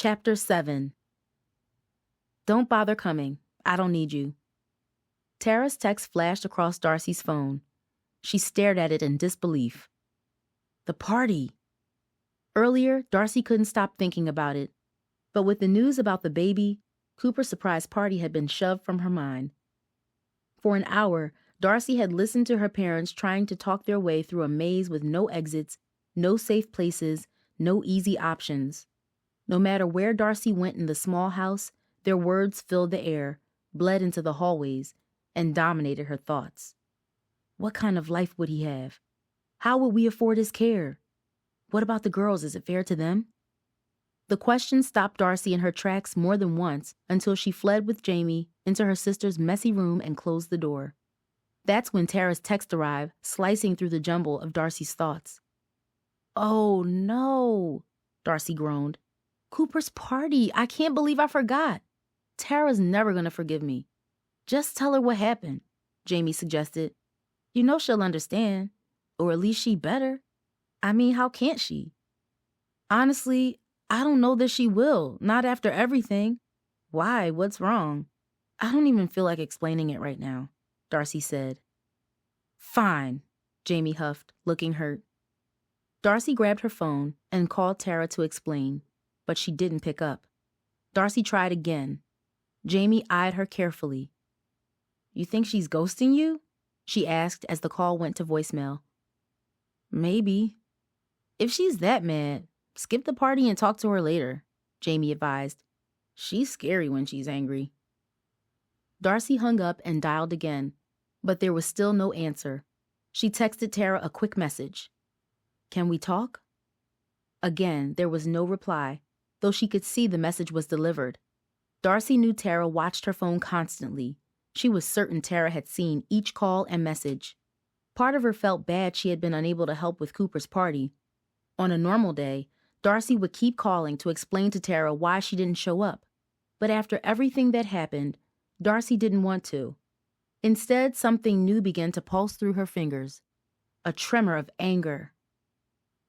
Chapter 7. Don't bother coming. I don't need you. Tarah's text flashed across Darcy's phone. She stared at it in disbelief. The party. Earlier, Darcy couldn't stop thinking about it. But with the news about the baby, Cooper's surprise party had been shoved from her mind. For an hour, Darcy had listened to her parents trying to talk their way through a maze with no exits, no safe places, no easy options. No matter where Darcy went in the small house, their words filled the air, bled into the hallways, and dominated her thoughts. What kind of life would he have? How would we afford his care? What about the girls? Is it fair to them? The question stopped Darcy in her tracks more than once until she fled with Jamie into her sister's messy room and closed the door. That's when Tarah's text arrived, slicing through the jumble of Darcy's thoughts. Oh no, Darcy groaned. Cooper's party. I can't believe I forgot. Tarah's never going to forgive me. Just tell her what happened, Jamie suggested. You know she'll understand. Or at least she better. I mean, how can't she? Honestly, I don't know that she will. Not after everything. Why? What's wrong? I don't even feel like explaining it right now, Darcy said. Fine, Jamie huffed, looking hurt. Darcy grabbed her phone and called Tarah to explain, but she didn't pick up. Darcy tried again. Jamie eyed her carefully. You think she's ghosting you? She asked as the call went to voicemail. Maybe. If she's that mad, skip the party and talk to her later, Jamie advised. She's scary when she's angry. Darcy hung up and dialed again, but there was still no answer. She texted Tarah a quick message. Can we talk? Again, there was no reply, though she could see the message was delivered. Darcy knew Tarah watched her phone constantly. She was certain Tarah had seen each call and message. Part of her felt bad she had been unable to help with Cooper's party. On a normal day, Darcy would keep calling to explain to Tarah why she didn't show up. But after everything that happened, Darcy didn't want to. Instead, something new began to pulse through her fingers. A tremor of anger.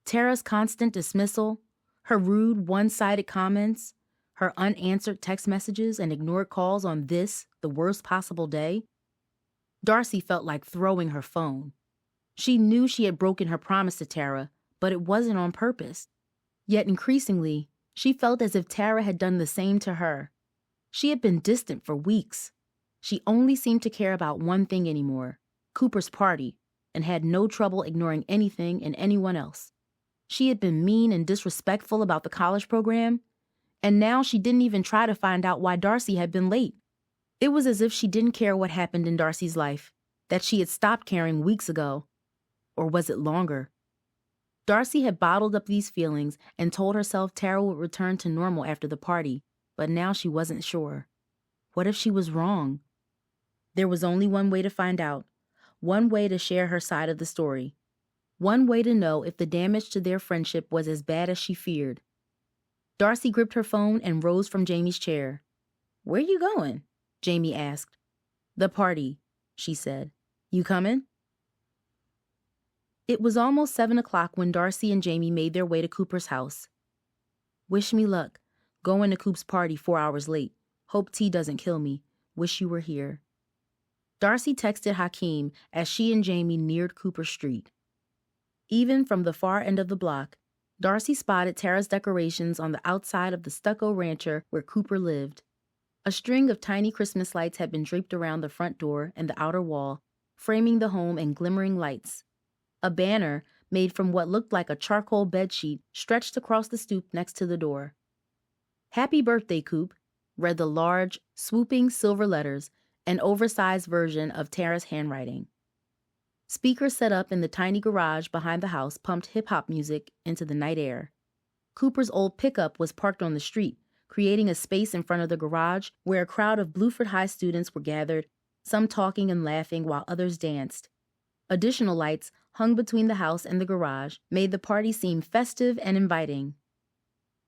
Tarah's constant dismissal, her rude, one-sided comments, her unanswered text messages and ignored calls on this, the worst possible day. Darcy felt like throwing her phone. She knew she had broken her promise to Tarah, but it wasn't on purpose. Yet increasingly, she felt as if Tarah had done the same to her. She had been distant for weeks. She only seemed to care about one thing anymore, Cooper's party, and had no trouble ignoring anything and anyone else. She had been mean and disrespectful about the college program, and now she didn't even try to find out why Darcy had been late. It was as if she didn't care what happened in Darcy's life, that she had stopped caring weeks ago. Or was it longer? Darcy had bottled up these feelings and told herself Tarah would return to normal after the party, but now she wasn't sure. What if she was wrong? There was only one way to find out, one way to share her side of the story, one way to know if the damage to their friendship was as bad as she feared. Darcy gripped her phone and rose from Jamie's chair. Where you going? Jamie asked. The party, she said. You coming? It was almost 7 o'clock when Darcy and Jamie made their way to Cooper's house. Wish me luck. Going to Coop's party 4 hours late. Hope T doesn't kill me. Wish you were here. Darcy texted Hakeem as she and Jamie neared Cooper Street. Even from the far end of the block, Darcy spotted Tarah's decorations on the outside of the stucco rancher where Cooper lived. A string of tiny Christmas lights had been draped around the front door and the outer wall, framing the home in glimmering lights. A banner, made from what looked like a charcoal bedsheet, stretched across the stoop next to the door. Happy birthday, Coop, read the large, swooping silver letters, an oversized version of Tarah's handwriting. Speakers set up in the tiny garage behind the house pumped hip-hop music into the night air. Cooper's old pickup was parked on the street, creating a space in front of the garage where a crowd of Bluford High students were gathered, some talking and laughing while others danced. Additional lights, hung between the house and the garage, made the party seem festive and inviting.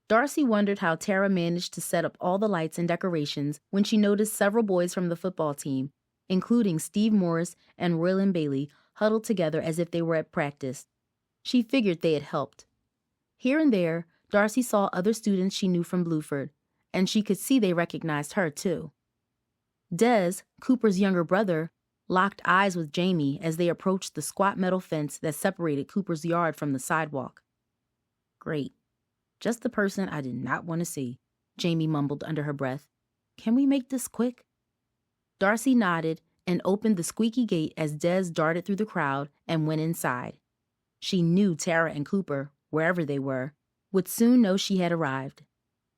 Darcy wondered how Tarah managed to set up all the lights and decorations when she noticed several boys from the football team, including Steve Morris and Roylan Bailey, huddled together as if they were at practice. She figured they had helped. Here and there, Darcy saw other students she knew from Bluford, and she could see they recognized her, too. Des, Cooper's younger brother, locked eyes with Jamie as they approached the squat metal fence that separated Cooper's yard from the sidewalk. Great. Just the person I did not want to see, Jamie mumbled under her breath. Can we make this quick? Darcy nodded and opened the squeaky gate as Des darted through the crowd and went inside. She knew Tarah and Cooper, wherever they were, would soon know she had arrived.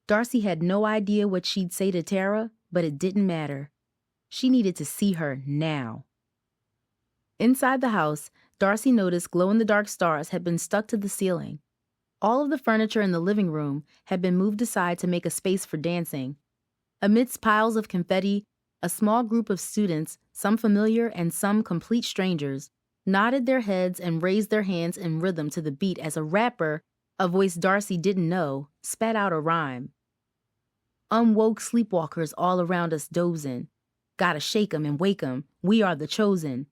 Darcy had no idea what she'd say to Tarah, but it didn't matter. She needed to see her now. Inside the house, Darcy noticed glow-in-the-dark stars had been stuck to the ceiling. All of the furniture in the living room had been moved aside to make a space for dancing. Amidst piles of confetti, a small group of students, some familiar and some complete strangers, nodded their heads and raised their hands in rhythm to the beat as a rapper, a voice Darcy didn't know, spat out a rhyme. Unwoke sleepwalkers all around us dozing. Gotta shake 'em and wake 'em, we are the chosen.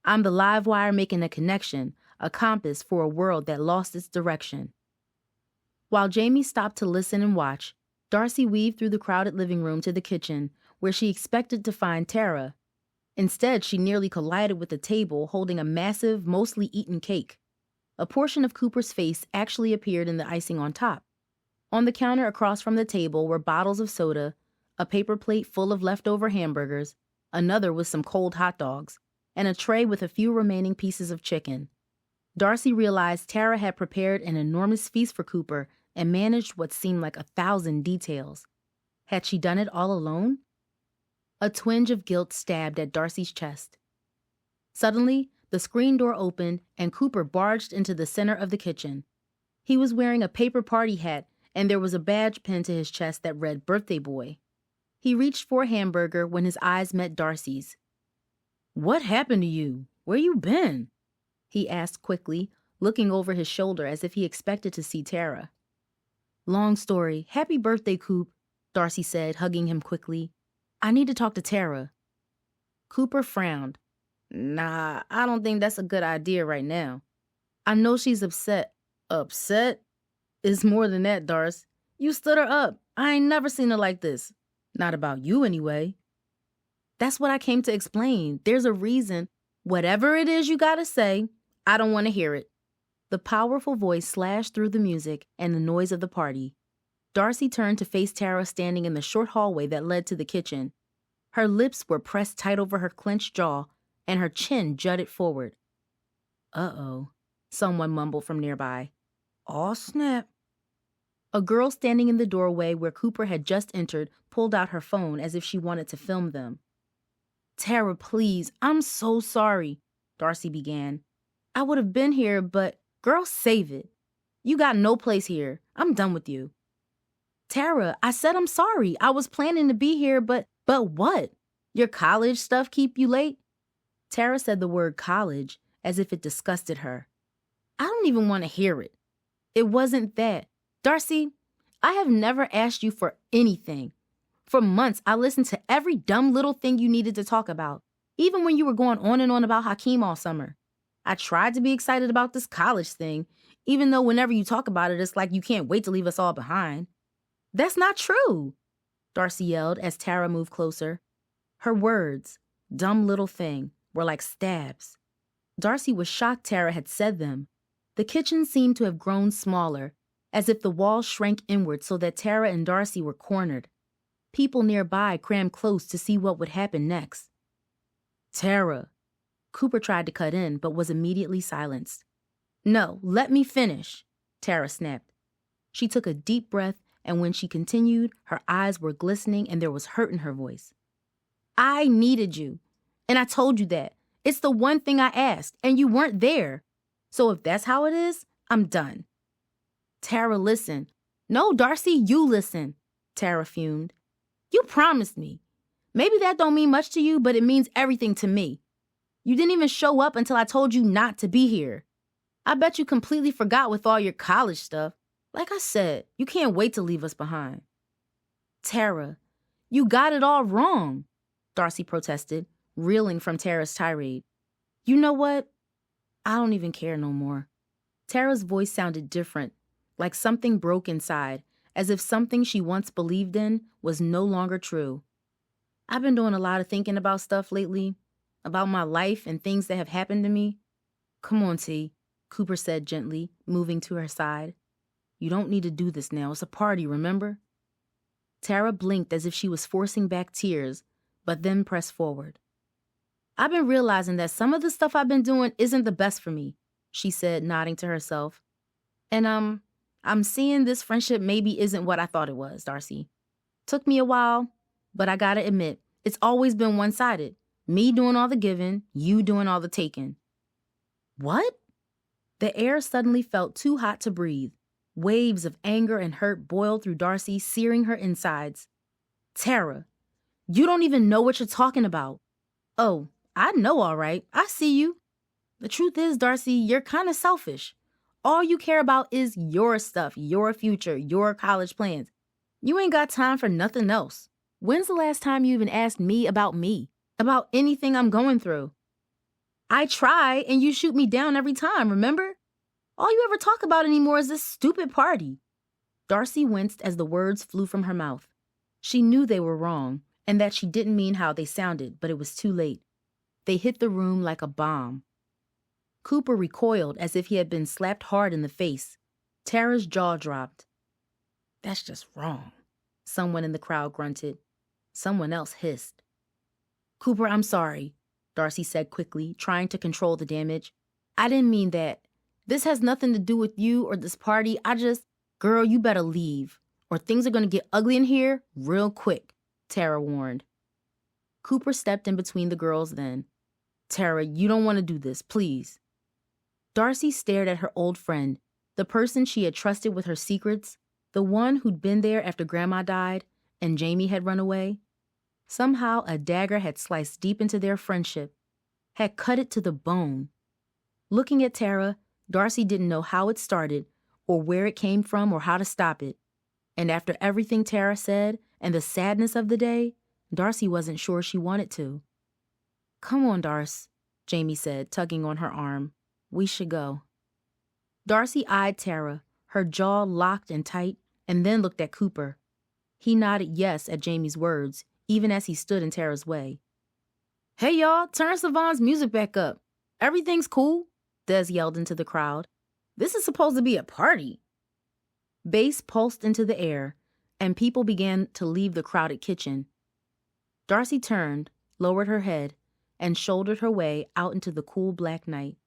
I'm the live wire making a connection, a compass for a world that lost its direction. While Jamie stopped to listen and watch, Darcy weaved through the crowded living room to the kitchen, where she expected to find Tarah. Instead, she nearly collided with the table holding a massive, mostly eaten cake. A portion of Cooper's face actually appeared in the icing on top. On the counter across from the table were bottles of soda, a paper plate full of leftover hamburgers, another with some cold hot dogs, and a tray with a few remaining pieces of chicken. Darcy realized Tarah had prepared an enormous feast for Cooper and managed what seemed like 1,000 details. Had she done it all alone? A twinge of guilt stabbed at Darcy's chest. Suddenly, the screen door opened and Cooper barged into the center of the kitchen. He was wearing a paper party hat, and there was a badge pinned to his chest that read Birthday Boy. He reached for a hamburger when his eyes met Darcy's. "What happened to you? Where you been?" he asked quickly, looking over his shoulder as if he expected to see Tarah. "Long story. Happy birthday, Coop," Darcy said, hugging him quickly. "I need to talk to Tarah." Cooper frowned. "Nah, I don't think that's a good idea right now. I know she's upset." "Upset? It's more than that, Darce. You stood her up. I ain't never seen her like this. Not about you, anyway." "That's what I came to explain. There's a reason. Whatever it is you gotta say, I don't want to hear it." The powerful voice slashed through the music and the noise of the party. Darcy turned to face Tarah standing in the short hallway that led to the kitchen. Her lips were pressed tight over her clenched jaw, and her chin jutted forward. "Uh-oh," someone mumbled from nearby. "Aw, snap." A girl standing in the doorway where Cooper had just entered pulled out her phone as if she wanted to film them. "Tarah, please, I'm so sorry," Darcy began. "I would have been here, but girl, save it. You got no place here. I'm done with you." "Tarah, I said I'm sorry. I was planning to be here, but what? Your college stuff keep you late?" Tarah said the word college as if it disgusted her. "I don't even want to hear it. It wasn't that. Darcy, I have never asked you for anything. For months, I listened to every dumb little thing you needed to talk about, even when you were going on and on about Hakeem all summer. I tried to be excited about this college thing, even though whenever you talk about it, it's like you can't wait to leave us all behind." "That's not true," Darcy yelled as Tarah moved closer. Her words, "dumb little thing," were like stabs. Darcy was shocked Tarah had said them. The kitchen seemed to have grown smaller, as if the walls shrank inward so that Tarah and Darcy were cornered. People nearby crammed close to see what would happen next. "Tarah." Cooper tried to cut in, but was immediately silenced. "No, let me finish," Tarah snapped. She took a deep breath, and when she continued, her eyes were glistening and there was hurt in her voice. "I needed you, and I told you that. It's the one thing I asked, and you weren't there. So if that's how it is, I'm done." "Tarah, listen." "No, Darcy, you listen," Tarah fumed. "You promised me. Maybe that don't mean much to you, but it means everything to me. You didn't even show up until I told you not to be here. I bet you completely forgot with all your college stuff. Like I said, you can't wait to leave us behind." "Tarah, you got it all wrong," Darcy protested, reeling from Tarah's tirade. "You know what? I don't even care no more." Tarah's voice sounded different, like something broke inside, as if something she once believed in was no longer true. I've been doing a lot of thinking about stuff lately, about my life and things that have happened to me. Come on, T, Cooper said gently, moving to her side. You don't need to do this now. It's a party, remember? Tarah blinked as if she was forcing back tears, but then pressed forward. I've been realizing that some of the stuff I've been doing isn't the best for me, she said, nodding to herself. And I'm seeing this friendship maybe isn't what I thought it was, Darcy. Took me a while, but I gotta admit, it's always been one-sided. Me doing all the giving, you doing all the taking. What? The air suddenly felt too hot to breathe. Waves of anger and hurt boiled through Darcy, searing her insides. Tarah, you don't even know what you're talking about. Oh, I know all right. I see you. The truth is, Darcy, you're kind of selfish. All you care about is your stuff, your future, your college plans. You ain't got time for nothing else. When's the last time you even asked me, about anything I'm going through? I try, and you shoot me down every time, remember? All you ever talk about anymore is this stupid party. Darcy winced as the words flew from her mouth. She knew they were wrong, and that she didn't mean how they sounded, but it was too late. They hit the room like a bomb. Cooper recoiled as if he had been slapped hard in the face. Tarah's jaw dropped. That's just wrong, someone in the crowd grunted. Someone else hissed. Cooper, I'm sorry, Darcy said quickly, trying to control the damage. I didn't mean that. This has nothing to do with you or this party. Girl, you better leave, or things are going to get ugly in here real quick, Tarah warned. Cooper stepped in between the girls then. Tarah, you don't want to do this, please. Darcy stared at her old friend, the person she had trusted with her secrets, the one who'd been there after Grandma died and Jamie had run away. Somehow a dagger had sliced deep into their friendship, had cut it to the bone. Looking at Tarah, Darcy didn't know how it started, or where it came from, or how to stop it. And after everything Tarah said, and the sadness of the day, Darcy wasn't sure she wanted to. Come on, Darce, Jamie said, tugging on her arm. We should go. Darcy eyed Tarah, her jaw locked and tight, and then looked at Cooper. He nodded yes at Jamie's words, even as he stood in Tarah's way. Hey, y'all, turn Savon's music back up. Everything's cool, Des yelled into the crowd. This is supposed to be a party. Bass pulsed into the air, and people began to leave the crowded kitchen. Darcy turned, lowered her head, and shouldered her way out into the cool black night.